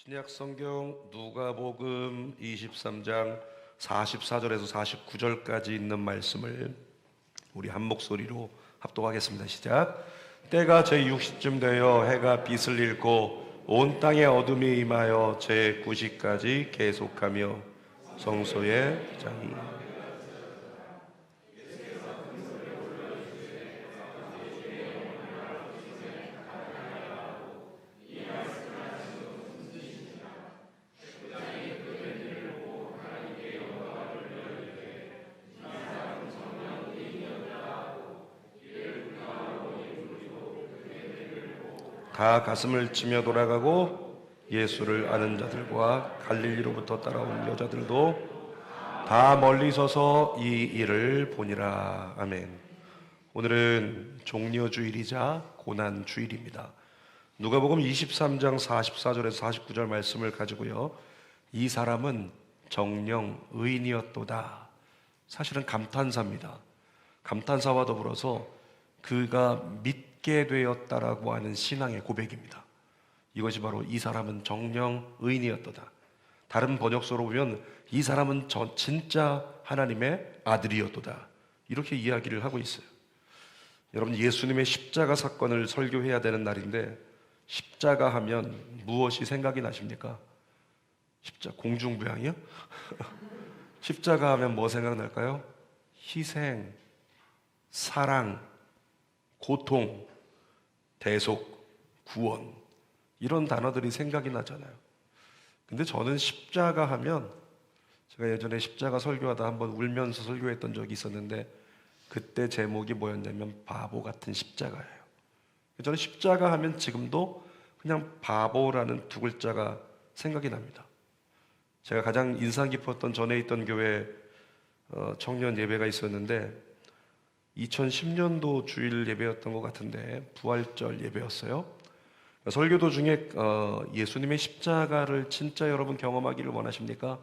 신약 성경 누가복음 23장 44절에서 49절까지 있는 말씀을 우리 한 목소리로 합독하겠습니다. 시작. 때가 제6시쯤 되어 해가 빛을 잃고 온 땅에 어둠이 임하여 제9시까지 계속하며 성소의 장이 다 가슴을 치며 돌아가고 예수를 아는 자들과 갈릴리로부터 따라온 여자들도 다 멀리 서서 이 일을 보니라. 아멘. 오늘은 종려주일이자 고난주일입니다. 누가복음 23장 44절에서 49절 말씀을 가지고요, 이 사람은 정령 의인이었도다. 사실은 감탄사입니다. 감탄사와 더불어서 그가 믿게 되었다라고 하는 신앙의 고백입니다. 이것이 바로 이 사람은 정령 의인이었도다. 다른 번역서로 보면 이 사람은 진짜 하나님의 아들이었도다, 이렇게 이야기를 하고 있어요. 여러분, 예수님의 십자가 사건을 설교해야 되는 날인데 십자가 하면 무엇이 생각이 나십니까? 공중부양이요? 십자가 하면 뭐 생각날까요? 희생, 사랑, 고통, 대속, 구원, 이런 단어들이 생각이 나잖아요. 근데 저는 십자가 하면, 제가 예전에 십자가 설교하다 한번 울면서 설교했던 적이 있었는데 그때 제목이 뭐였냐면 바보 같은 십자가예요. 저는 십자가 하면 지금도 그냥 바보라는 두 글자가 생각이 납니다. 제가 가장 인상 깊었던 전에 있던 교회 청년 예배가 있었는데 2010년도 주일 예배였던 것 같은데 부활절 예배였어요. 설교도 중에 예수님의 십자가를 진짜 여러분 경험하기를 원하십니까?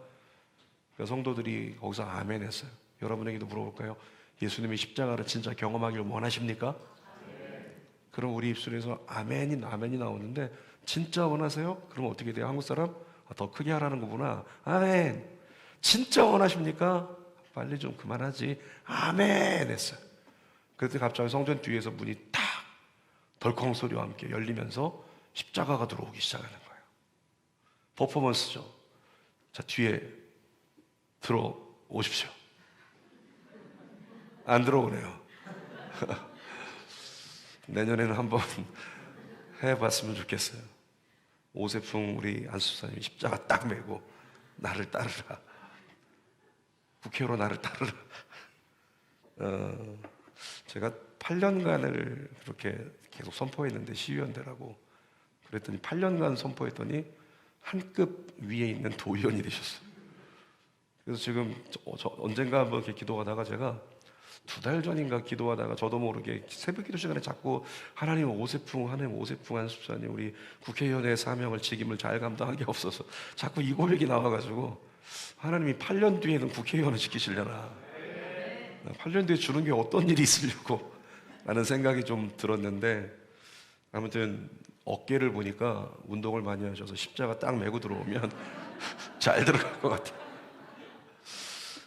성도들이 거기서 아멘 했어요. 여러분에게도 물어볼까요? 예수님의 십자가를 진짜 경험하기를 원하십니까? 그럼 우리 입술에서 아멘이 나오는데 진짜 원하세요? 그럼 어떻게 돼요? 한국 사람? 더 크게 하라는 거구나. 아멘. 진짜 원하십니까? 빨리 좀 그만하지. 아멘 했어요. 그때 갑자기 성전 뒤에서 문이 탁 덜컹 소리와 함께 열리면서 십자가가 들어오기 시작하는 거예요. 퍼포먼스죠. 자, 뒤에 들어오십시오. 안 들어오네요. 내년에는 한번 해봤으면 좋겠어요. 오세풍 우리 안수사님이 십자가 딱 메고 나를 따르라, 국회의원 나를 따르라. 제가 8년간을 그렇게 계속 선포했는데, 시의원대라고 그랬더니 8년간 선포했더니 한 급 위에 있는 도의원이 되셨어요. 그래서 지금 언젠가 한번 이렇게 기도하다가 제가 2달 전인가 기도하다가 저도 모르게 새벽 기도 시간에 자꾸 하나님 오세풍 안수사님 우리 국회의원의 사명을 직임을 잘 감당한 게 없어서 자꾸 이 고백이 나와가지고, 하나님이 8년 뒤에는 국회의원을 시키시려나, 8년 뒤에 주는 게 어떤 일이 있으려고 라는 생각이 좀 들었는데, 아무튼 어깨를 보니까 운동을 많이 하셔서 십자가 딱 메고 들어오면 잘 들어갈 것 같아요.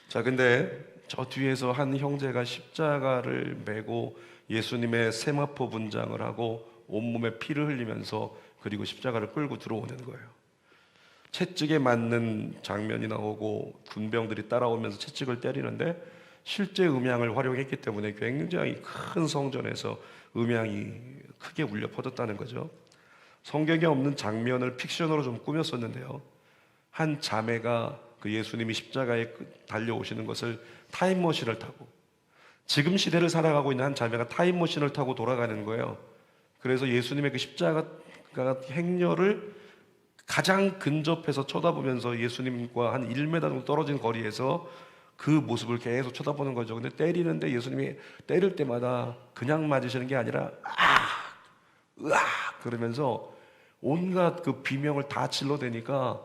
자, 근데 저 뒤에서 한 형제가 십자가를 메고 예수님의 세마포 분장을 하고 온몸에 피를 흘리면서 그리고 십자가를 끌고 들어오는 거예요. 채찍에 맞는 장면이 나오고 군병들이 따라오면서 채찍을 때리는데 실제 음향을 활용했기 때문에 굉장히 큰 성전에서 음향이 크게 울려 퍼졌다는 거죠. 성경에 없는 장면을 픽션으로 좀 꾸몄었는데요, 한 자매가 그 예수님이 십자가에 달려오시는 것을 타임머신을 타고, 지금 시대를 살아가고 있는 한 자매가 타임머신을 타고 돌아가는 거예요. 그래서 예수님의 그 십자가 행렬을 가장 근접해서 쳐다보면서 예수님과 한 1m 정도 떨어진 거리에서 그 모습을 계속 쳐다보는 거죠. 근데 때리는데 예수님이 때릴 때마다 그냥 맞으시는 게 아니라 으악 그러면서 온갖 그 비명을 다 질러대니까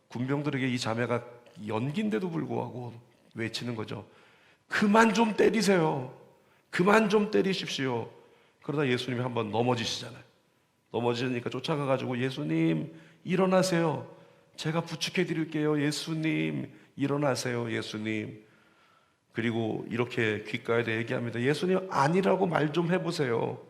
군병들에게 이 자매가 연기인데도 불구하고 외치는 거죠. 그만 좀 때리세요. 그만 좀 때리십시오. 그러다 예수님이 한번 넘어지시잖아요. 넘어지니까 쫓아가가지고 예수님 일어나세요. 제가 부축해 드릴게요. 예수님, 일어나세요. 예수님. 그리고 이렇게 귓가에다 얘기합니다. 예수님 아니라고 말 좀 해보세요.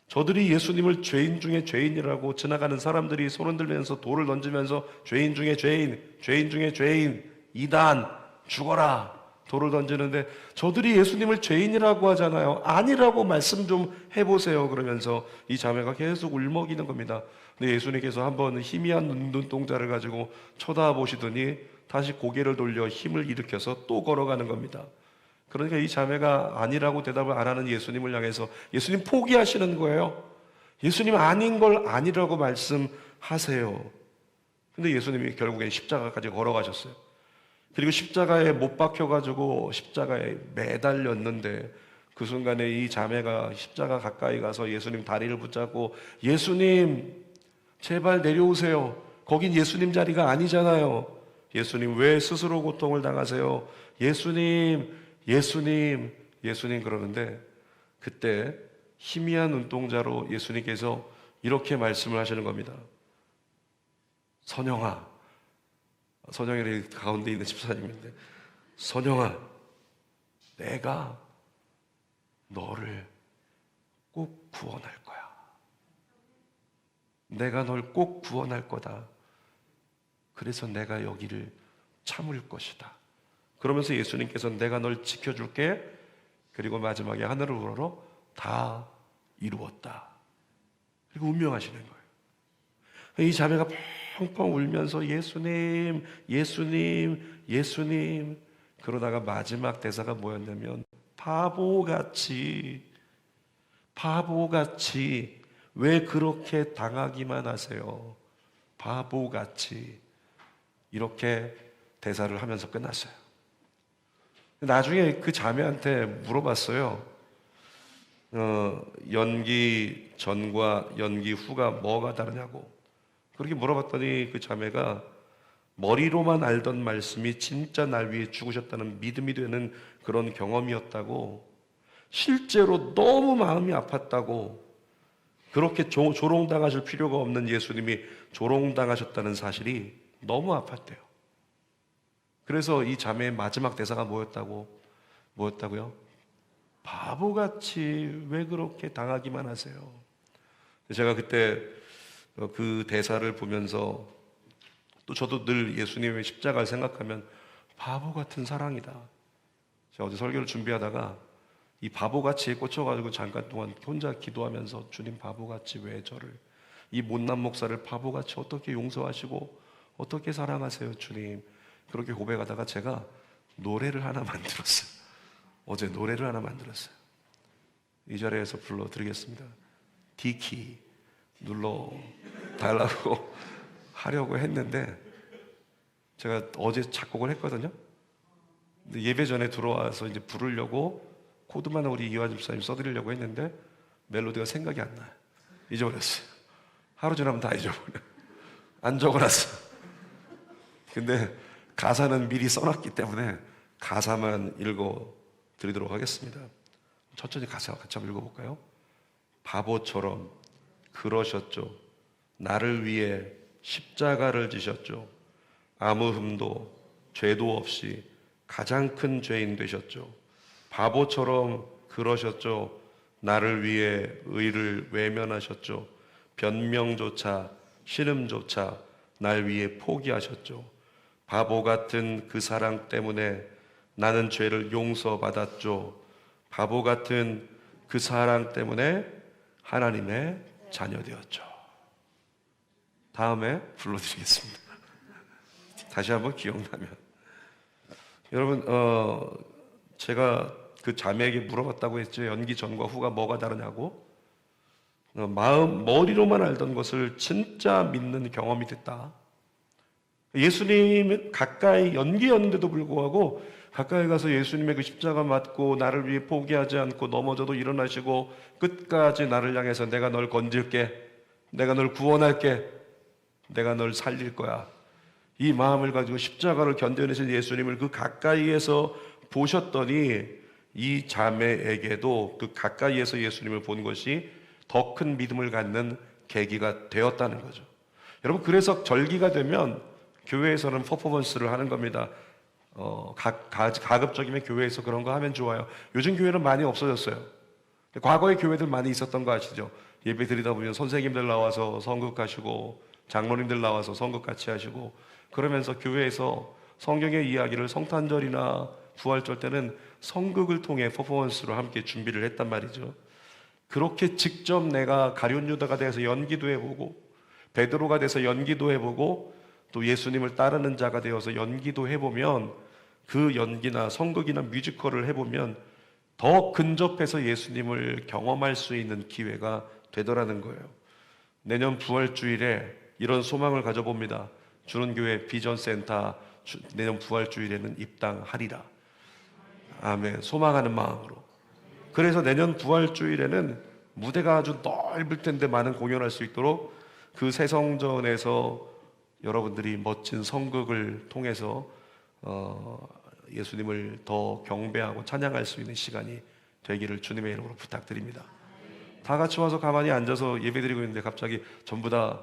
저들이 예수님을 죄인 중에 죄인이라고, 지나가는 사람들이 손 흔들면서 돌을 던지면서 죄인 중에 죄인, 죄인 중에 죄인, 이단, 죽어라 돌을 던지는데, 저들이 예수님을 죄인이라고 하잖아요. 아니라고 말씀 좀 해보세요. 그러면서 이 자매가 계속 울먹이는 겁니다. 근데 예수님께서 한번 희미한 눈동자를 가지고 쳐다보시더니 다시 고개를 돌려 힘을 일으켜서 또 걸어가는 겁니다. 그러니까 이 자매가 아니라고 대답을 안 하는 예수님을 향해서 예수님 포기하시는 거예요. 예수님 아닌 걸 아니라고 말씀하세요. 근데 예수님이 결국엔 십자가까지 걸어가셨어요. 그리고 십자가에 못 박혀가지고 십자가에 매달렸는데, 그 순간에 이 자매가 십자가 가까이 가서 예수님 다리를 붙잡고, 예수님 제발 내려오세요. 거긴 예수님 자리가 아니잖아요. 예수님 왜 스스로 고통을 당하세요? 예수님, 예수님, 예수님 그러는데, 그때 희미한 눈동자로 예수님께서 이렇게 말씀을 하시는 겁니다. 선영아, 선영이 가운데 있는 집사님인데, 선영아, 내가 너를 꼭 구원할 거야. 내가 널 꼭 구원할 거다. 그래서 내가 여기를 참을 것이다. 그러면서 예수님께서 내가 널 지켜줄게. 그리고 마지막에 하늘을 우러러 다 이루었다. 그리고 운명하시는 거예요. 이 자매가 펑펑 울면서 예수님, 예수님, 예수님. 그러다가 마지막 대사가 뭐였냐면, 바보같이 왜 그렇게 당하기만 하세요? 바보같이. 이렇게 대사를 하면서 끝났어요. 나중에 그 자매한테 물어봤어요. 연기 전과 연기 후가 뭐가 다르냐고. 그렇게 물어봤더니 그 자매가 머리로만 알던 말씀이 진짜 날 위해 죽으셨다는 믿음이 되는 그런 경험이었다고, 실제로 너무 마음이 아팠다고, 그렇게 조롱당하실 필요가 없는 예수님이 조롱당하셨다는 사실이 너무 아팠대요. 그래서 이 자매의 마지막 대사가 뭐였다고요? 바보같이 왜 그렇게 당하기만 하세요? 제가 그때 그 대사를 보면서 또 저도 늘 예수님의 십자가를 생각하면 바보 같은 사랑이다. 제가 어제 설교를 준비하다가 이 바보같이에 꽂혀가지고 잠깐 동안 혼자 기도하면서, 주님 바보같이 왜 저를, 이 못난 목사를 바보같이 어떻게 용서하시고 어떻게 사랑하세요 주님. 그렇게 고백하다가 제가 노래를 하나 만들었어요. 어제 노래를 하나 만들었어요. 이 자리에서 불러드리겠습니다. D키 눌러 달라고 하려고 했는데, 제가 어제 작곡을 했거든요. 근데 예배 전에 들어와서 이제 부르려고 코드만 우리 이완 집사님 써드리려고 했는데 멜로디가 생각이 안 나요. 잊어버렸어요. 하루 지나면 다 잊어버려요. 안 적어놨어. 근데 가사는 미리 써놨기 때문에 가사만 읽어드리도록 하겠습니다. 천천히 가사 같이 한번 읽어볼까요? 바보처럼 그러셨죠. 나를 위해 십자가를 지셨죠. 아무 흠도 죄도 없이 가장 큰 죄인 되셨죠. 바보처럼 그러셨죠. 나를 위해 의를 외면하셨죠. 변명조차 신음조차 날 위해 포기하셨죠. 바보 같은 그 사랑 때문에 나는 죄를 용서받았죠. 바보 같은 그 사랑 때문에 하나님의 자녀 되었죠. 다음에 불러드리겠습니다. 다시 한번 기억나면. 여러분, 제가 그 자매에게 물어봤다고 했죠. 연기 전과 후가 뭐가 다르냐고. 머리로만 알던 것을 진짜 믿는 경험이 됐다. 예수님은 가까이 연기였는데도 불구하고 가까이 가서 예수님의 그 십자가 맞고 나를 위해 포기하지 않고 넘어져도 일어나시고 끝까지 나를 향해서 내가 널 건질게, 내가 널 구원할게, 내가 널 살릴 거야, 이 마음을 가지고 십자가를 견뎌내신 예수님을 그 가까이에서 보셨더니 이 자매에게도 그 가까이에서 예수님을 본 것이 더 큰 믿음을 갖는 계기가 되었다는 거죠. 여러분, 그래서 절기가 되면 교회에서는 퍼포먼스를 하는 겁니다. 가급적이면 교회에서 그런 거 하면 좋아요. 요즘 교회는 많이 없어졌어요. 과거에 교회들 많이 있었던 거 아시죠? 예배 드리다 보면 선생님들 나와서 선극하시고 장로님들 나와서 선극 같이 하시고, 그러면서 교회에서 성경의 이야기를 성탄절이나 부활절 때는 선극을 통해 퍼포먼스로 함께 준비를 했단 말이죠. 그렇게 직접 내가 가룟 유다가 돼서 연기도 해보고, 베드로가 돼서 연기도 해보고, 또 예수님을 따르는 자가 되어서 연기도 해보면, 그 연기나 선극이나 뮤지컬을 해보면 더 근접해서 예수님을 경험할 수 있는 기회가 되더라는 거예요. 내년 부활주일에 이런 소망을 가져봅니다. 주는교회 비전센터 내년 부활주일에는 입당하리라. 아멘. 소망하는 마음으로. 그래서 내년 부활주일에는 무대가 아주 넓을 텐데 많은 공연할 수 있도록 그 새성전에서 여러분들이 멋진 선극을 통해서 예수님을 더 경배하고 찬양할 수 있는 시간이 되기를 주님의 이름으로 부탁드립니다. 다 같이 와서 가만히 앉아서 예배드리고 있는데 갑자기 전부 다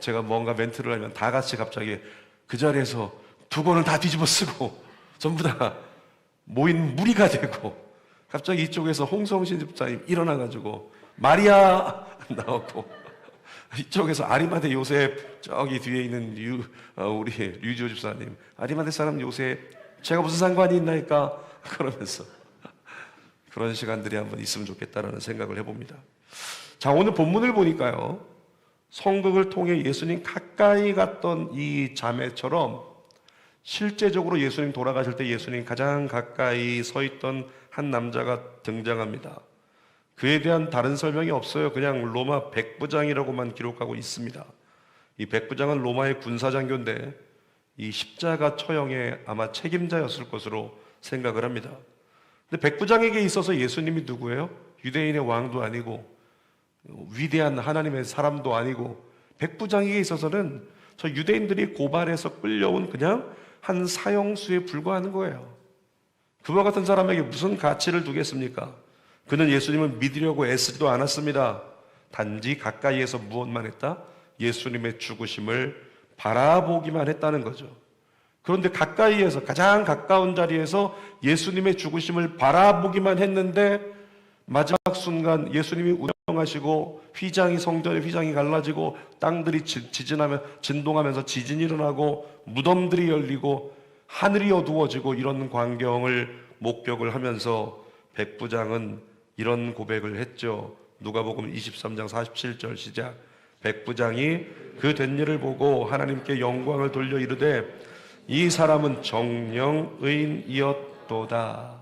제가 뭔가 멘트를 하면 다 같이 갑자기 그 자리에서 두 권을 다 뒤집어 쓰고 전부 다 모인 무리가 되고, 갑자기 이쪽에서 홍성신 집사님 일어나가지고 마리아 나오고, 이쪽에서 아리마대 요셉, 저기 뒤에 있는 우리 류지호 집사님, 아리마대 사람 요셉, 제가 무슨 상관이 있나이까 그러면서 그런 시간들이 한번 있으면 좋겠다라는 생각을 해봅니다. 자, 오늘 본문을 보니까요, 성극을 통해 예수님 가까이 갔던 이 자매처럼 실제적으로 예수님 돌아가실 때 예수님 가장 가까이 서 있던 한 남자가 등장합니다. 그에 대한 다른 설명이 없어요. 그냥 로마 백부장이라고만 기록하고 있습니다. 이 백부장은 로마의 군사장교인데 이 십자가 처형의 아마 책임자였을 것으로 생각을 합니다. 근데 백부장에게 있어서 예수님이 누구예요? 유대인의 왕도 아니고 위대한 하나님의 사람도 아니고, 백부장에게 있어서는 저 유대인들이 고발해서 끌려온 그냥 한 사형수에 불과하는 거예요. 그와 같은 사람에게 무슨 가치를 두겠습니까? 그는 예수님을 믿으려고 애쓰지도 않았습니다. 단지 가까이에서 무엇만 했다? 예수님의 죽으심을 바라보기만 했다는 거죠. 그런데 가까이에서, 가장 가까운 자리에서 예수님의 죽으심을 바라보기만 했는데 마지막 순간 예수님이 운영하시고 성전의 휘장이 갈라지고 땅들이 진동하면서 지진이 일어나고 무덤들이 열리고 하늘이 어두워지고, 이런 광경을 목격을 하면서 백부장은 이런 고백을 했죠. 누가복음 23장 47절 시작. 백부장이 그 된 일을 보고 하나님께 영광을 돌려 이르되 이 사람은 정령 의인이었도다.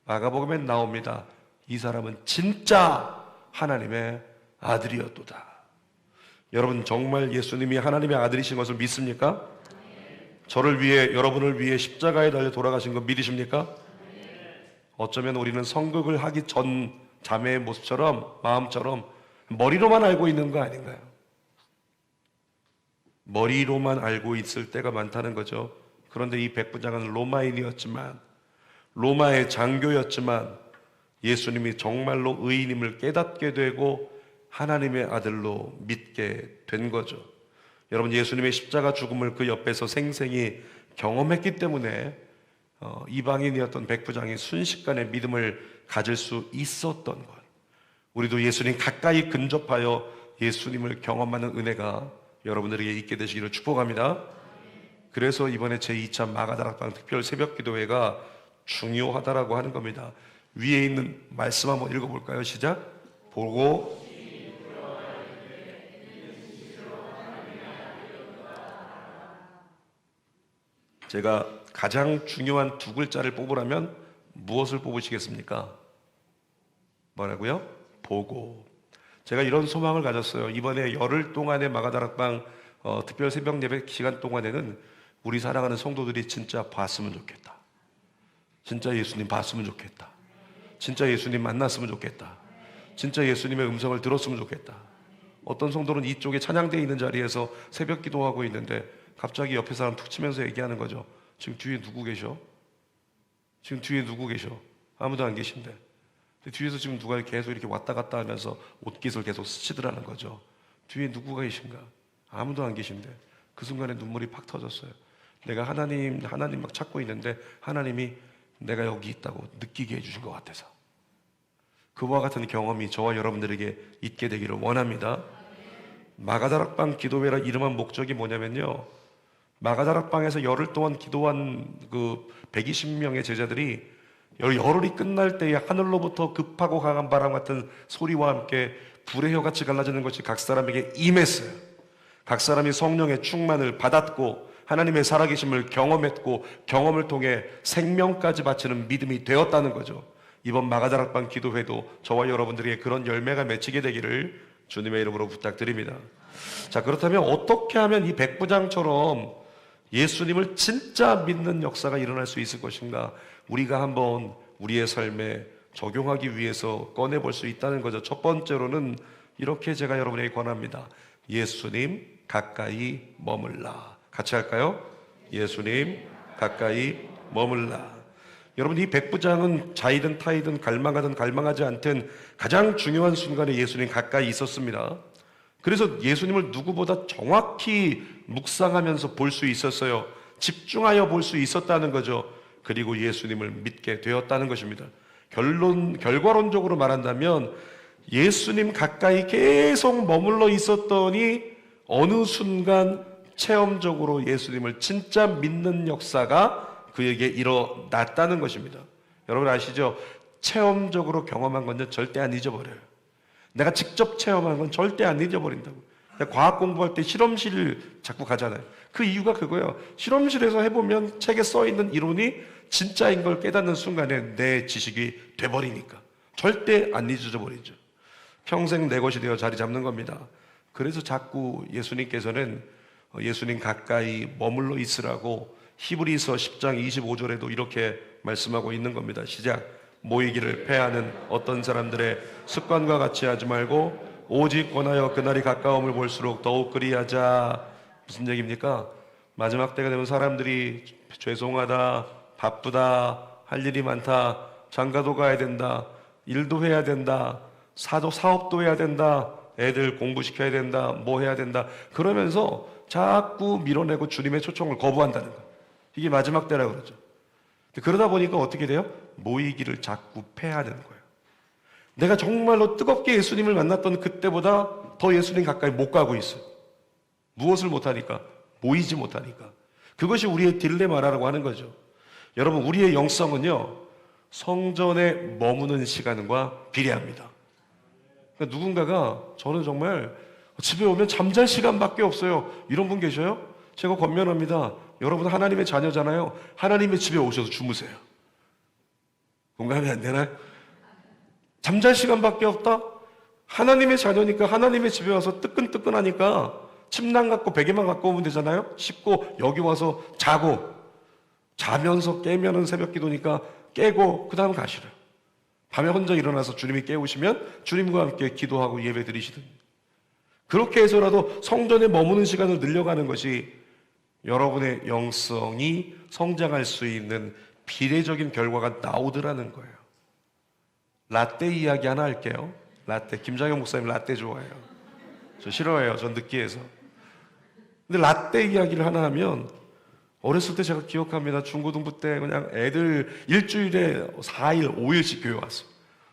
마가복음에 나옵니다. 이 사람은 진짜 하나님의 아들이었도다. 여러분, 정말 예수님이 하나님의 아들이신 것을 믿습니까? 저를 위해, 여러분을 위해 십자가에 달려 돌아가신 거 믿으십니까? 어쩌면 우리는 성극을 하기 전 자매의 모습처럼, 마음처럼 머리로만 알고 있는 거 아닌가요? 머리로만 알고 있을 때가 많다는 거죠. 그런데 이 백부장은 로마인이었지만, 로마의 장교였지만 예수님이 정말로 의인임을 깨닫게 되고 하나님의 아들로 믿게 된 거죠. 여러분, 예수님의 십자가 죽음을 그 옆에서 생생히 경험했기 때문에 이방인이었던 백부장이 순식간에 믿음을 가질 수 있었던 거예요. 우리도 예수님 가까이 근접하여 예수님을 경험하는 은혜가 여러분들에게 있게 되시기를 축복합니다. 그래서 이번에 제2차 마가다락방 특별 새벽기도회가 중요하다라고 하는 겁니다. 위에 있는 말씀 한번 읽어볼까요? 시작. 보고 제가 가장 중요한 두 글자를 뽑으라면 무엇을 뽑으시겠습니까? 뭐라고요? 보고. 제가 이런 소망을 가졌어요. 이번에 열흘 동안의 마가다락방 특별 새벽 예배 시간 동안에는 우리 사랑하는 성도들이 진짜 봤으면 좋겠다. 진짜 예수님 봤으면 좋겠다. 진짜 예수님 만났으면 좋겠다. 진짜 예수님의 음성을 들었으면 좋겠다. 어떤 성도는 이쪽에 찬양대에 있는 자리에서 새벽 기도하고 있는데 갑자기 옆에 사람 툭 치면서 얘기하는 거죠. 지금 뒤에 누구 계셔? 지금 뒤에 누구 계셔? 아무도 안 계신데. 뒤에서 지금 누가 계속 이렇게 왔다 갔다 하면서 옷깃을 계속 스치더라는 거죠. 뒤에 누구가 계신가? 아무도 안 계신데 그 순간에 눈물이 팍 터졌어요. 내가 하나님 막 찾고 있는데 하나님이 내가 여기 있다고 느끼게 해주신 것 같아서. 그와 같은 경험이 저와 여러분들에게 있게 되기를 원합니다. 마가다락방 기도회라 이름한 목적이 뭐냐면요, 마가다락방에서 열흘 동안 기도한 그 120명의 제자들이 열흘이 끝날 때에 하늘로부터 급하고 강한 바람 같은 소리와 함께 불의 혀같이 갈라지는 것이 각 사람에게 임했어요. 각 사람이 성령의 충만을 받았고 하나님의 살아계심을 경험했고 경험을 통해 생명까지 바치는 믿음이 되었다는 거죠. 이번 마가다락방 기도회도 저와 여러분들에게 그런 열매가 맺히게 되기를 주님의 이름으로 부탁드립니다. 자, 그렇다면 어떻게 하면 이 백부장처럼 예수님을 진짜 믿는 역사가 일어날 수 있을 것인가? 우리가 한번 우리의 삶에 적용하기 위해서 꺼내볼 수 있다는 거죠. 첫 번째로는 이렇게 제가 여러분에게 권합니다. 예수님 가까이 머물라. 같이 할까요? 예수님 가까이 머물라. 여러분, 이 백부장은 자이든 타이든 갈망하든 갈망하지 않든 가장 중요한 순간에 예수님 가까이 있었습니다. 그래서 예수님을 누구보다 정확히 묵상하면서 볼 수 있었어요. 집중하여 볼 수 있었다는 거죠. 그리고 예수님을 믿게 되었다는 것입니다. 결과론적으로 말한다면 예수님 가까이 계속 머물러 있었더니 어느 순간 체험적으로 예수님을 진짜 믿는 역사가 그에게 일어났다는 것입니다. 여러분 아시죠? 체험적으로 경험한 건 절대 안 잊어버려요. 내가 직접 체험한 건 절대 안 잊어버린다고. 과학 공부할 때 실험실 자꾸 가잖아요. 그 이유가 그거예요. 실험실에서 해보면 책에 써있는 이론이 진짜인 걸 깨닫는 순간에 내 지식이 돼버리니까 절대 안 잊어버리죠. 평생 내 것이 되어 자리 잡는 겁니다. 그래서 자꾸 예수님께서는 예수님 가까이 머물러 있으라고 히브리서 10장 25절에도 이렇게 말씀하고 있는 겁니다. 시작. 모이기를 패하는 어떤 사람들의 습관과 같이 하지 말고 오직 권하여 그날이 가까움을 볼수록 더욱 그리하자. 무슨 얘기입니까? 마지막 때가 되면 사람들이 죄송하다, 바쁘다, 할 일이 많다, 장가도 가야 된다, 일도 해야 된다, 사업도 해야 된다, 애들 공부시켜야 된다, 뭐 해야 된다, 그러면서 자꾸 밀어내고 주님의 초청을 거부한다는 거예요. 이게 마지막 때라 그러죠. 그러다 보니까 어떻게 돼요? 모이기를 자꾸 패하는 거예요. 내가 정말로 뜨겁게 예수님을 만났던 그때보다 더 예수님 가까이 못 가고 있어요. 무엇을 못하니까? 모이지 못하니까. 그것이 우리의 딜레마라고 하는 거죠. 여러분, 우리의 영성은요, 성전에 머무는 시간과 비례합니다. 그러니까 누군가가 저는 정말 집에 오면 잠잘 시간밖에 없어요, 이런 분 계셔요? 제가 권면합니다. 여러분 하나님의 자녀잖아요. 하나님의 집에 오셔서 주무세요. 공감이 안 되나요? 잠잘 시간밖에 없다? 하나님의 자녀니까 하나님의 집에 와서 뜨끈뜨끈하니까 침낭 갖고 베개만 갖고 오면 되잖아요. 씻고 여기 와서 자고, 자면서 깨면은 새벽 기도니까 깨고 그 다음 가시래요. 밤에 혼자 일어나서 주님이 깨우시면 주님과 함께 기도하고 예배 드리시든, 그렇게 해서라도 성전에 머무는 시간을 늘려가는 것이 여러분의 영성이 성장할 수 있는 비례적인 결과가 나오더라는 거예요. 라떼 이야기 하나 할게요. 라떼. 김장현 목사님 라떼 좋아해요. 저 싫어해요. 전 느끼해서. 근데 라떼 이야기를 하나 하면, 어렸을 때 제가 기억합니다. 중고등부 때 그냥 애들 일주일에 4일, 5일씩 교회 왔어요.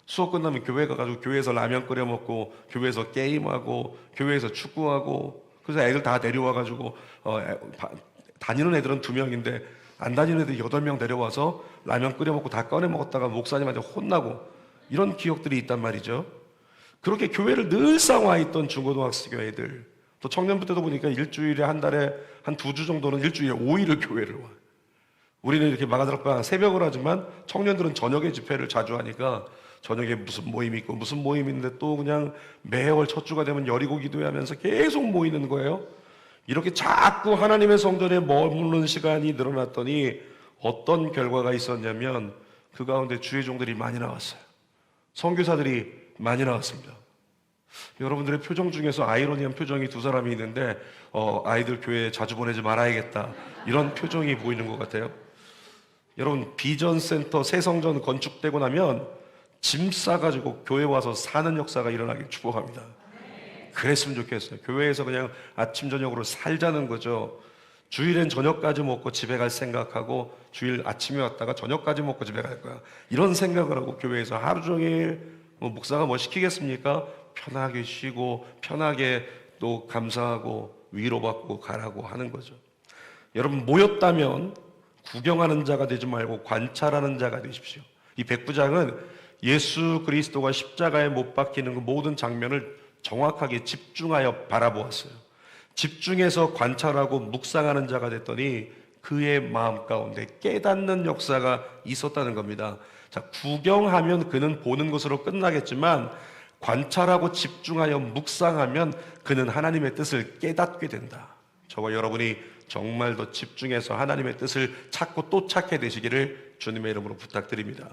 수업 끝나면 교회 가가지고 교회에서 라면 끓여 먹고, 교회에서 게임하고, 교회에서 축구하고, 그래서 애들 다 데려와가지고 다니는 애들은 2명인데 안 다니는 애들 8명 데려와서 라면 끓여 먹고 다 꺼내 먹었다가 목사님한테 혼나고, 이런 기억들이 있단 말이죠. 그렇게 교회를 늘상 와 있던 중고등학생 애들, 또 청년부 때도 보니까 일주일에 한 달에 한 2주 정도는 일주일에 5일을 교회를 와요. 우리는 이렇게 마가다락방 새벽을 하지만 청년들은 저녁에 집회를 자주 하니까 저녁에 무슨 모임이 있고 무슨 모임이 있는데 또 그냥 매월 첫 주가 되면 여리고 기도하면서 계속 모이는 거예요. 이렇게 자꾸 하나님의 성전에 머무는 시간이 늘어났더니 어떤 결과가 있었냐면 그 가운데 주의 종들이 많이 나왔어요. 선교사들이 많이 나왔습니다. 여러분들의 표정 중에서 아이러니한 표정이 2사람이 있는데 아이들 교회에 자주 보내지 말아야겠다, 이런 표정이 보이는 것 같아요. 여러분, 비전센터 새 성전 건축되고 나면 짐 싸가지고 교회 와서 사는 역사가 일어나길 축복합니다. 그랬으면 좋겠어요. 교회에서 그냥 아침 저녁으로 살자는 거죠. 주일엔 저녁까지 먹고 집에 갈 생각하고 주일 아침에 왔다가 저녁까지 먹고 집에 갈 거야, 이런 생각을 하고 교회에서 하루 종일 목사가 뭐 시키겠습니까? 편하게 쉬고 편하게 또 감사하고 위로받고 가라고 하는 거죠. 여러분, 모였다면 구경하는 자가 되지 말고 관찰하는 자가 되십시오. 이 백부장은 예수 그리스도가 십자가에 못 박히는 그 모든 장면을 정확하게 집중하여 바라보았어요. 집중해서 관찰하고 묵상하는 자가 됐더니 그의 마음 가운데 깨닫는 역사가 있었다는 겁니다. 자, 구경하면 그는 보는 것으로 끝나겠지만 관찰하고 집중하여 묵상하면 그는 하나님의 뜻을 깨닫게 된다. 저와 여러분이 정말 더 집중해서 하나님의 뜻을 찾고 또 찾게 되시기를 주님의 이름으로 부탁드립니다.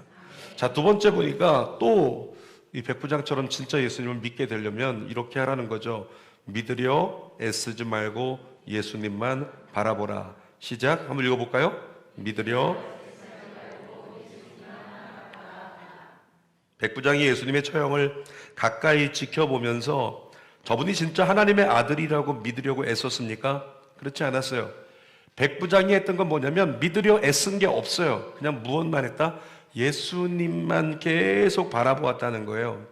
자, 두 번째 보니까 또 이 백부장처럼 진짜 예수님을 믿게 되려면 이렇게 하라는 거죠. 믿으려 애쓰지 말고 예수님만 바라보라. 시작. 한번 읽어볼까요? 믿으려. 백부장이 예수님의 처형을 가까이 지켜보면서 저분이 진짜 하나님의 아들이라고 믿으려고 애썼습니까? 그렇지 않았어요. 백부장이 했던 건 뭐냐면 믿으려 애쓴 게 없어요. 그냥 무엇만 했다? 예수님만 계속 바라보았다는 거예요.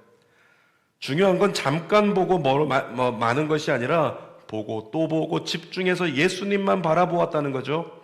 중요한 건 잠깐 보고 많은 것이 아니라 보고 또 보고 집중해서 예수님만 바라보았다는 거죠.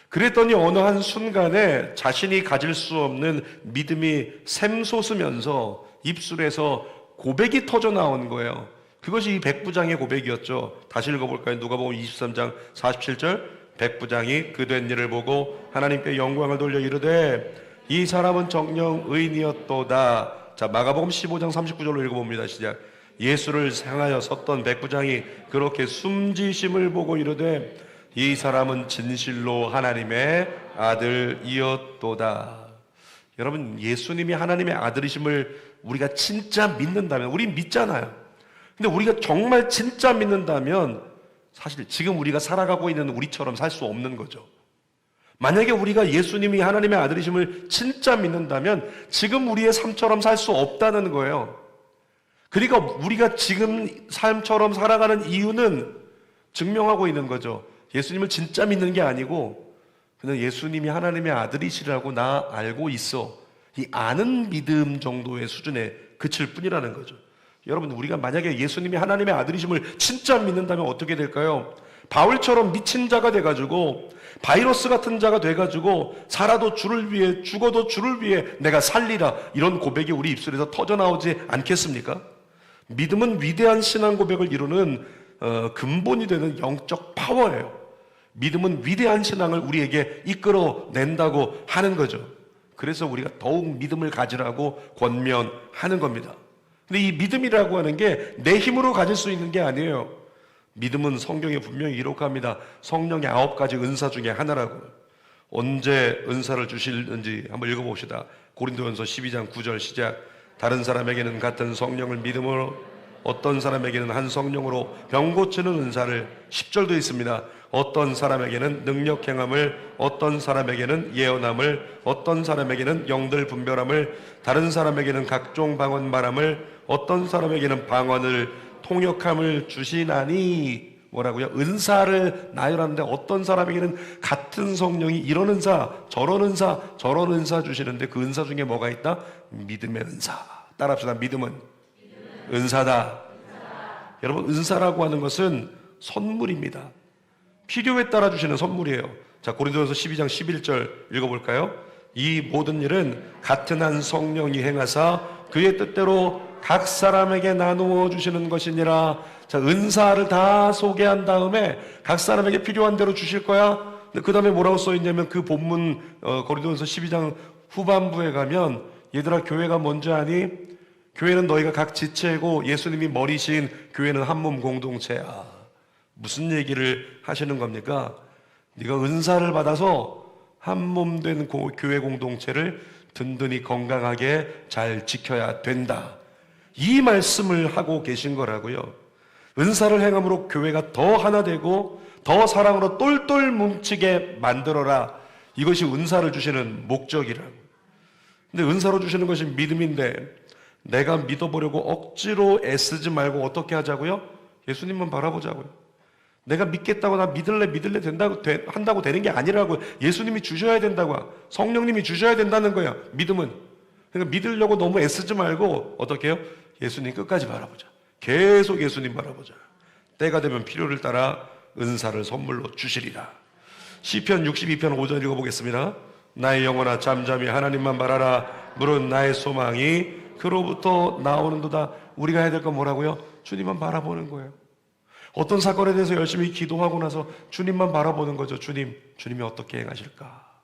그랬더니 어느 한 순간에 자신이 가질 수 없는 믿음이 샘솟으면서 입술에서 고백이 터져 나온 거예요. 그것이 이 백부장의 고백이었죠. 다시 읽어볼까요? 누가복음 23장 47절. 백부장이 그 된 일을 보고 하나님께 영광을 돌려 이르되 이 사람은 정녕 의인이었도다. 자, 마가복음 15장 39절로 읽어봅니다. 시작. 예수를 향하여 섰던 백부장이 그렇게 숨지심을 보고 이르되 이 사람은 진실로 하나님의 아들이었도다. 여러분, 예수님이 하나님의 아들이심을 우리가 진짜 믿는다면, 우린 믿잖아요. 근데 우리가 정말 진짜 믿는다면 사실 지금 우리가 살아가고 있는 우리처럼 살 수 없는 거죠. 만약에 우리가 예수님이 하나님의 아들이심을 진짜 믿는다면 지금 우리의 삶처럼 살 수 없다는 거예요. 그러니까 우리가 지금 삶처럼 살아가는 이유는 증명하고 있는 거죠. 예수님을 진짜 믿는 게 아니고 그냥 예수님이 하나님의 아들이시라고 나 알고 있어, 이 아는 믿음 정도의 수준에 그칠 뿐이라는 거죠. 여러분, 우리가 만약에 예수님이 하나님의 아들이심을 진짜 믿는다면 어떻게 될까요? 바울처럼 미친 자가 돼가지고 바이러스 같은 자가 돼가지고 살아도 주를 위해 죽어도 주를 위해 내가 살리라, 이런 고백이 우리 입술에서 터져나오지 않겠습니까? 믿음은 위대한 신앙 고백을 이루는 근본이 되는 영적 파워예요. 믿음은 위대한 신앙을 우리에게 이끌어낸다고 하는 거죠. 그래서 우리가 더욱 믿음을 가지라고 권면하는 겁니다. 근데 이 믿음이라고 하는 게 내 힘으로 가질 수 있는 게 아니에요. 믿음은 성경에 분명히 기록합니다. 성령의 9가지 은사 중에 하나라고. 언제 은사를 주시는지 한번 읽어봅시다. 고린도전서 12장 9절 시작. 다른 사람에게는 같은 성령을 믿음으로, 어떤 사람에게는 한 성령으로 병 고치는 은사를. 10절도 있습니다. 어떤 사람에게는 능력 행함을, 어떤 사람에게는 예언함을, 어떤 사람에게는 영들 분별함을, 다른 사람에게는 각종 방언 말함을, 어떤 사람에게는 방언을 통역함을 주시나니. 뭐라고요? 은사를 나열하는데 어떤 사람에게는 같은 성령이 이런 은사, 저런 은사, 저런 은사 주시는데 그 은사 중에 뭐가 있다? 믿음의 은사. 따라합시다. 믿음은 은사다. 여러분, 은사라고 하는 것은 선물입니다. 필요에 따라 주시는 선물이에요. 자, 고린도전서 12장 11절 읽어볼까요? 이 모든 일은 같은 한 성령이 행하사 그의 뜻대로 각 사람에게 나누어 주시는 것이니라. 자, 은사를 다 소개한 다음에 각 사람에게 필요한 대로 주실 거야. 그 다음에 뭐라고 써있냐면 그 본문 고린도전서 12장 후반부에 가면 얘들아, 교회가 뭔지 아니? 교회는 너희가 각 지체고 예수님이 머리신 교회는 한 몸 공동체야. 무슨 얘기를 하시는 겁니까? 네가 은사를 받아서 한 몸 된 교회 공동체를 든든히 건강하게 잘 지켜야 된다. 이 말씀을 하고 계신 거라고요. 은사를 행함으로 교회가 더 하나 되고 더 사랑으로 똘똘 뭉치게 만들어라. 이것이 은사를 주시는 목적이라고. 근데 은사로 주시는 것이 믿음인데 내가 믿어보려고 억지로 애쓰지 말고 어떻게 하자고요? 예수님만 바라보자고요. 내가 믿겠다고 나 믿을래 한다고 되는 게 아니라고. 예수님이 주셔야 된다고. 성령님이 주셔야 된다는 거야, 믿음은. 그러니까 믿으려고 너무 애쓰지 말고 어떻게 해요? 예수님 끝까지 바라보자. 계속 예수님 바라보자. 때가 되면 필요를 따라 은사를 선물로 주시리라. 시편 62편 5절 읽어보겠습니다. 나의 영혼아 잠잠히 하나님만 바라라. 물은 나의 소망이 그로부터 나오는도다. 우리가 해야 될 건 뭐라고요? 주님만 바라보는 거예요. 어떤 사건에 대해서 열심히 기도하고 나서 주님만 바라보는 거죠. 주님이 어떻게 행하실까?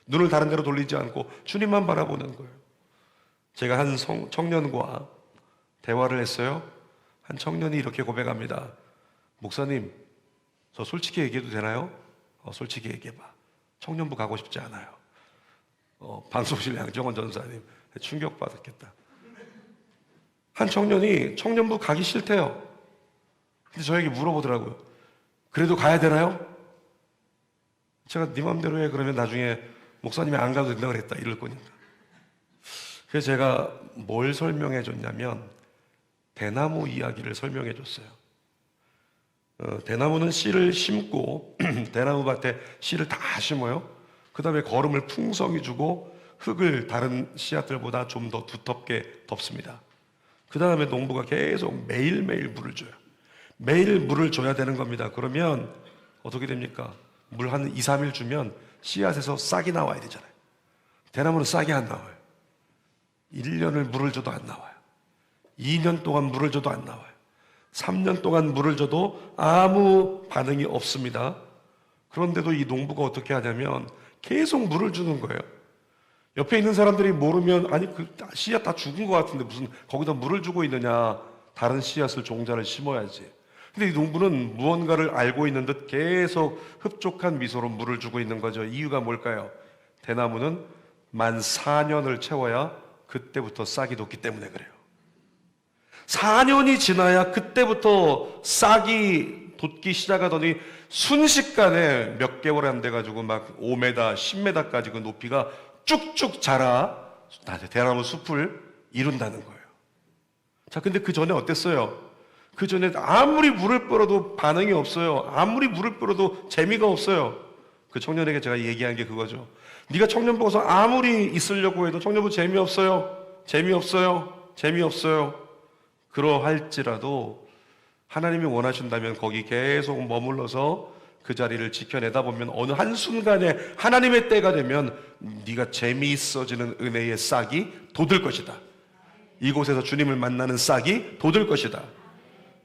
눈을 다른 데로 돌리지 않고 주님만 바라보는 거예요. 제가 한 청년과 대화를 했어요. 한 청년이 이렇게 고백합니다. 목사님, 저 솔직히 얘기해도 되나요? 솔직히 얘기해봐. 청년부 가고 싶지 않아요. 방송실 양정원 전사님 충격받았겠다. 한 청년이 청년부 가기 싫대요. 근데 저에게 물어보더라고요. 그래도 가야 되나요? 제가 네 맘대로 해. 그러면 나중에 목사님이 안 가도 된다고 그랬다 이럴 거니까. 그래서 제가 뭘 설명해 줬냐면 대나무 이야기를 설명해 줬어요. 대나무는 씨를 심고 대나무 밭에 씨를 다 심어요. 그 다음에 거름을 풍성히 주고 흙을 다른 씨앗들보다 좀 더 두텁게 덮습니다. 그 다음에 농부가 계속 매일매일 물을 줘요. 매일 물을 줘야 되는 겁니다. 그러면 어떻게 됩니까? 물 한 2, 3일 주면 씨앗에서 싹이 나와야 되잖아요. 대나무는 싹이 안 나와요. 1년을 물을 줘도 안 나와요. 2년 동안 물을 줘도 안 나와요. 3년 동안 물을 줘도 아무 반응이 없습니다. 그런데도 이 농부가 어떻게 하냐면 계속 물을 주는 거예요. 옆에 있는 사람들이 모르면 아니 그 씨앗 다 죽은 것 같은데 무슨 거기다 물을 주고 있느냐. 다른 씨앗을 종자를 심어야지. 근데 이 농부는 무언가를 알고 있는 듯 계속 흡족한 미소로 물을 주고 있는 거죠. 이유가 뭘까요? 대나무는 만 4년을 채워야 그때부터 싹이 돋기 때문에 그래요. 4년이 지나야 그때부터 싹이 돋기 시작하더니 순식간에 몇 개월 안 돼가지고 막 5m, 10m까지 그 높이가 쭉쭉 자라 대나무 숲을 이룬다는 거예요. 자, 근데 그 전에 어땠어요? 그 전에 아무리 물을 뿌려도 반응이 없어요. 아무리 물을 뿌려도 재미가 없어요. 그 청년에게 제가 얘기한 게 그거죠. 네가 청년부 가서 아무리 있으려고 해도 청년부 재미없어요. 그러할지라도 하나님이 원하신다면 거기 계속 머물러서 그 자리를 지켜내다 보면 어느 한순간에 하나님의 때가 되면 네가 재미있어지는 은혜의 싹이 돋을 것이다. 이곳에서 주님을 만나는 싹이 돋을 것이다.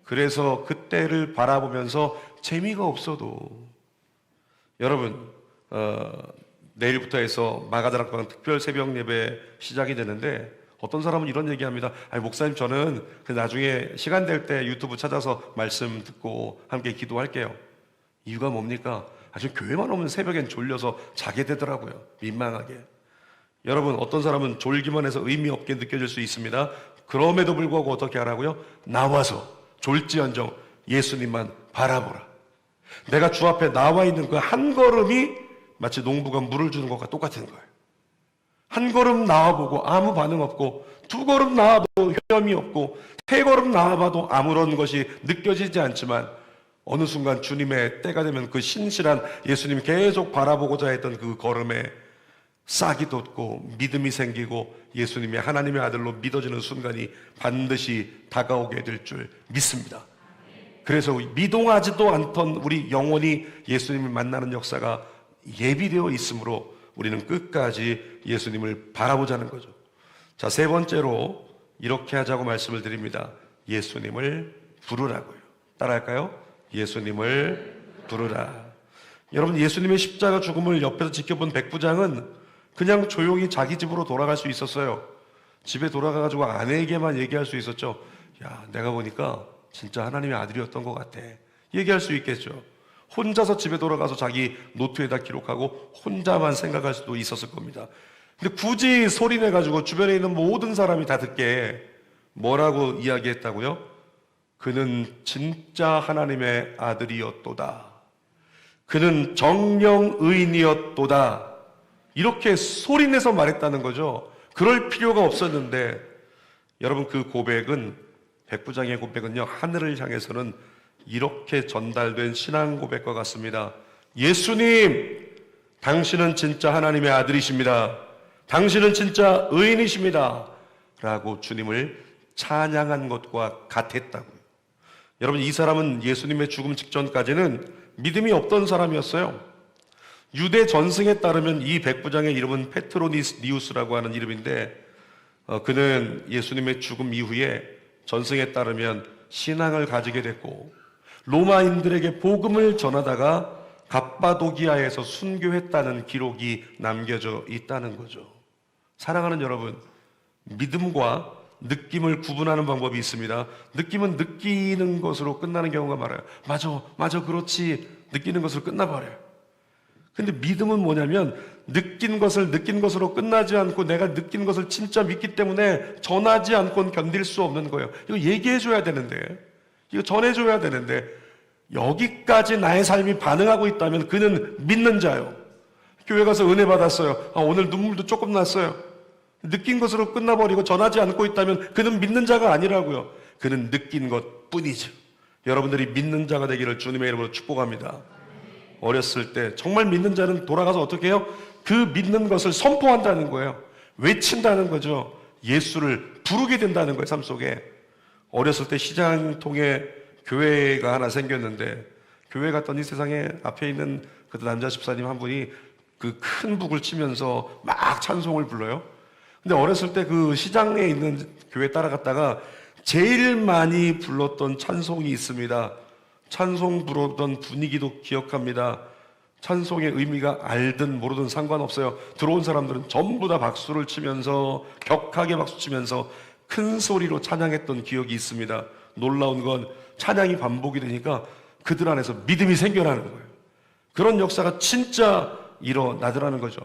그래서 그때를 바라보면서 재미가 없어도 여러분 내일부터 해서 마가다락방 특별 새벽 예배 시작이 되는데 어떤 사람은 이런 얘기합니다. 아니 목사님 저는 나중에 시간 될 때 유튜브 찾아서 말씀 듣고 함께 기도할게요. 이유가 뭡니까? 아주 교회만 오면 새벽엔 졸려서 자게 되더라고요. 민망하게. 여러분 어떤 사람은 졸기만 해서 의미 없게 느껴질 수 있습니다. 그럼에도 불구하고 어떻게 하라고요? 나와서 졸지언정 예수님만 바라보라. 내가 주 앞에 나와 있는 그 한 걸음이 마치 농부가 물을 주는 것과 똑같은 거예요. 한 걸음 나와보고 아무 반응 없고 두 걸음 나와봐도 효험이 없고 세 걸음 나와봐도 아무런 것이 느껴지지 않지만 어느 순간 주님의 때가 되면 그 신실한 예수님 계속 바라보고자 했던 그 걸음에 싹이 돋고 믿음이 생기고 예수님이 하나님의 아들로 믿어지는 순간이 반드시 다가오게 될 줄 믿습니다. 그래서 미동하지도 않던 우리 영혼이 예수님을 만나는 역사가 예비되어 있으므로 우리는 끝까지 예수님을 바라보자는 거죠. 자, 세 번째로 이렇게 하자고 말씀을 드립니다. 예수님을 부르라고요. 따라할까요? 예수님을 부르라. 여러분 예수님의 십자가 죽음을 옆에서 지켜본 백부장은 그냥 조용히 자기 집으로 돌아갈 수 있었어요. 집에 돌아가가지고 아내에게만 얘기할 수 있었죠. 야, 내가 보니까 진짜 하나님의 아들이었던 것 같아. 얘기할 수 있겠죠. 혼자서 집에 돌아가서 자기 노트에다 기록하고 혼자만 생각할 수도 있었을 겁니다. 근데 굳이 소리내가지고 주변에 있는 모든 사람이 다 듣게 뭐라고 이야기했다고요? 그는 진짜 하나님의 아들이었도다. 그는 정령 의인이었도다. 이렇게 소리내서 말했다는 거죠. 그럴 필요가 없었는데 여러분, 그 고백은, 백부장의 고백은요, 하늘을 향해서는 이렇게 전달된 신앙 고백과 같습니다. 예수님, 당신은 진짜 하나님의 아들이십니다. 당신은 진짜 의인이십니다. 라고 주님을 찬양한 것과 같았다고요. 여러분, 이 사람은 예수님의 죽음 직전까지는 믿음이 없던 사람이었어요. 유대 전승에 따르면 이 백부장의 이름은 페트로니우스라고 하는 이름인데, 그는 예수님의 죽음 이후에 전승에 따르면 신앙을 가지게 됐고, 로마인들에게 복음을 전하다가 갑바도기아에서 순교했다는 기록이 남겨져 있다는 거죠. 사랑하는 여러분, 믿음과 느낌을 구분하는 방법이 있습니다. 느낌은 느끼는 것으로 끝나는 경우가 많아요. 맞아, 그렇지. 느끼는 것으로 끝나버려요. 근데 믿음은 뭐냐면, 느낀 것으로 끝나지 않고 내가 느낀 것을 진짜 믿기 때문에 전하지 않고는 견딜 수 없는 거예요. 이거 얘기해줘야 되는데, 이거 전해줘야 되는데, 여기까지 나의 삶이 반응하고 있다면 그는 믿는 자요. 교회 가서 은혜 받았어요. 오늘 눈물도 조금 났어요. 느낀 것으로 끝나버리고 전하지 않고 있다면 그는 믿는 자가 아니라고요. 그는 느낀 것 뿐이죠. 여러분들이 믿는 자가 되기를 주님의 이름으로 축복합니다. 어렸을 때 정말 믿는 자는 돌아가서 어떻게 해요? 그 믿는 것을 선포한다는 거예요. 외친다는 거죠. 예수를 부르게 된다는 거예요, 삶 속에. 어렸을 때 시장통에 교회가 하나 생겼는데, 교회 갔더니 세상에 앞에 있는 그 남자 집사님 한 분이 그 큰 북을 치면서 막 찬송을 불러요. 근데 어렸을 때 그 시장에 있는 교회 따라갔다가 제일 많이 불렀던 찬송이 있습니다. 찬송 부르던 분위기도 기억합니다. 찬송의 의미가 알든 모르든 상관없어요. 들어온 사람들은 전부 다 박수를 치면서, 격하게 박수 치면서 큰 소리로 찬양했던 기억이 있습니다. 놀라운 건 찬양이 반복이 되니까 그들 안에서 믿음이 생겨나는 거예요. 그런 역사가 진짜 일어나더라는 거죠.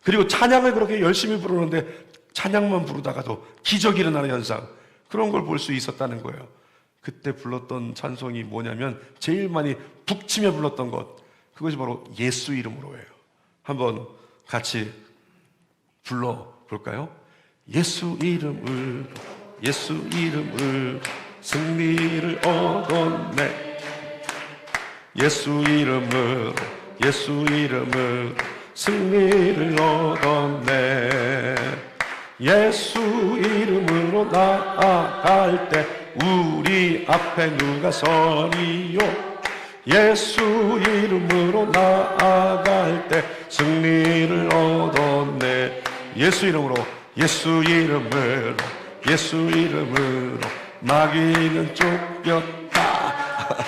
그리고 찬양을 그렇게 열심히 부르는데 찬양만 부르다가도 기적이 일어나는 현상, 그런 걸 볼 수 있었다는 거예요. 그때 불렀던 찬송이 뭐냐면, 제일 많이 북치며 불렀던 것, 그것이 바로 예수 이름으로예요. 한번 같이 불러볼까요? 예수 이름으로, 예수 이름으로 승리를 얻었네. 예수 이름으로, 예수 이름으로 승리를 얻었네. 예수 이름으로 나아갈 때 우리 앞에 누가 서리요? 예수 이름으로 나아갈 때 승리를 얻었네. 예수 이름으로, 예수 이름으로, 예수 이름으로 마귀는 쫓겼다.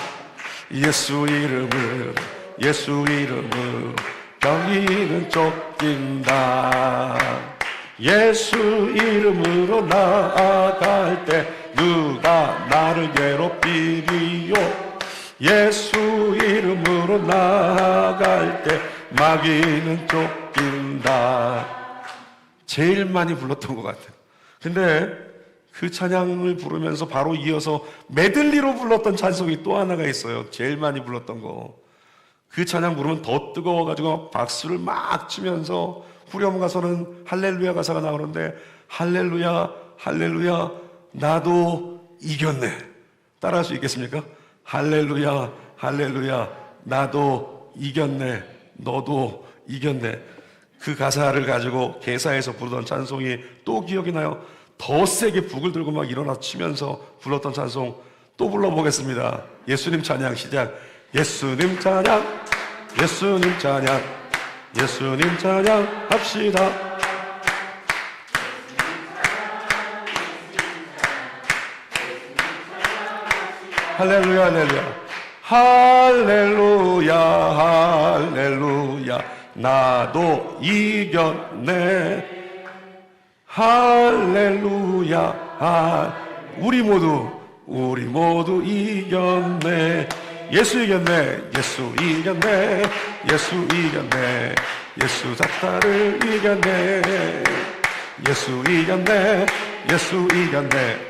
예수 이름으로, 예수 이름으로 병이는 쫓긴다. 예수 이름으로 나아갈 때 누가 나를 괴롭히리요? 예수 이름으로 나아갈 때 마귀는 쫓긴다. 제일 많이 불렀던 것 같아요. 근데 그 찬양을 부르면서 바로 이어서 메들리로 불렀던 찬송이 또 하나가 있어요. 제일 많이 불렀던 거. 그 찬양 부르면 더 뜨거워가지고 박수를 막 치면서, 후렴 가서는 할렐루야 가사가 나오는데, 할렐루야 할렐루야 나도 이겼네. 따라할 수 있겠습니까? 할렐루야 할렐루야 나도 이겼네. 너도 이겼네. 그 가사를 가지고 개사해서 부르던 찬송이 또 기억이 나요. 더 세게 북을 들고 막 일어나 치면서 불렀던 찬송 또 불러보겠습니다. 예수님 찬양 시작. 예수님 찬양, 예수님 찬양, 예수님 찬양 합시다. 할렐루야 할렐루야 할렐루야 할렐루야 나도 이겼네. 할렐루야 우리 모두 이겼네. 예수 이겼네. 예수 이겼네. 예수 이겼네. 예수 사탄을 이겼네. 예수 이겼네. 예수 이겼네.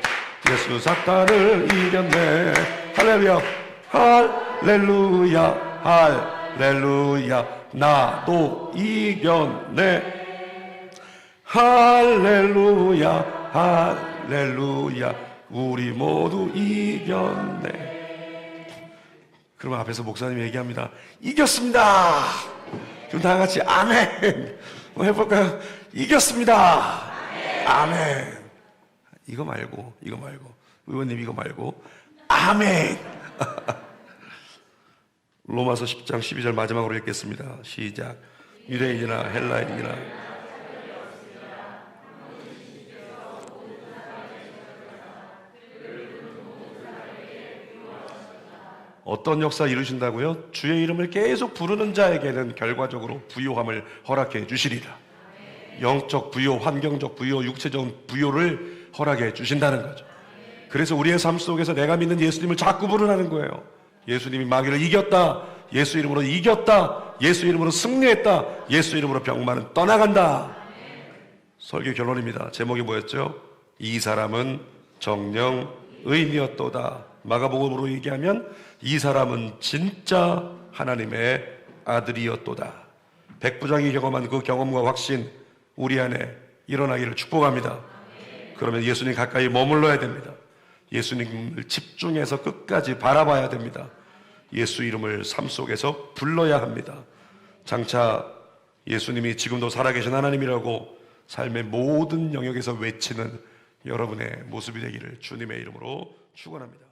예수 사탄을 이겼네. 할렐루야 할렐루야 할렐루야 나도 이겼네. 할렐루야 할렐루야 우리 모두 이겼네. 그러면 앞에서 목사님이 얘기합니다. 이겼습니다. 그럼 다 같이 아멘 해볼까요? 이겼습니다. 아멘. 이거 말고 의원님 이거 말고 아멘. 로마서 10장 12절 마지막으로 읽겠습니다. 시작. 유대인이나 헬라인이나 어떤 역사 이루신다고요? 주의 이름을 계속 부르는 자에게는 결과적으로 부요함을 허락해 주시리라. 영적 부요, 환경적 부요, 육체적 부요를 허락해 주신다는 거죠. 그래서 우리의 삶 속에서 내가 믿는 예수님을 자꾸 부르라는 거예요. 예수님이 마귀를 이겼다. 예수 이름으로 이겼다. 예수 이름으로 승리했다. 예수 이름으로 병만은 떠나간다. 설교 결론입니다. 제목이 뭐였죠? 이 사람은 정령 의인이었도다. 마가복음으로 얘기하면 이 사람은 진짜 하나님의 아들이었도다. 백부장이 경험한 그 경험과 확신 우리 안에 일어나기를 축복합니다. 그러면 예수님 가까이 머물러야 됩니다. 예수님을 집중해서 끝까지 바라봐야 됩니다. 예수 이름을 삶 속에서 불러야 합니다. 장차 예수님이 지금도 살아계신 하나님이라고 삶의 모든 영역에서 외치는 여러분의 모습이 되기를 주님의 이름으로 축원합니다.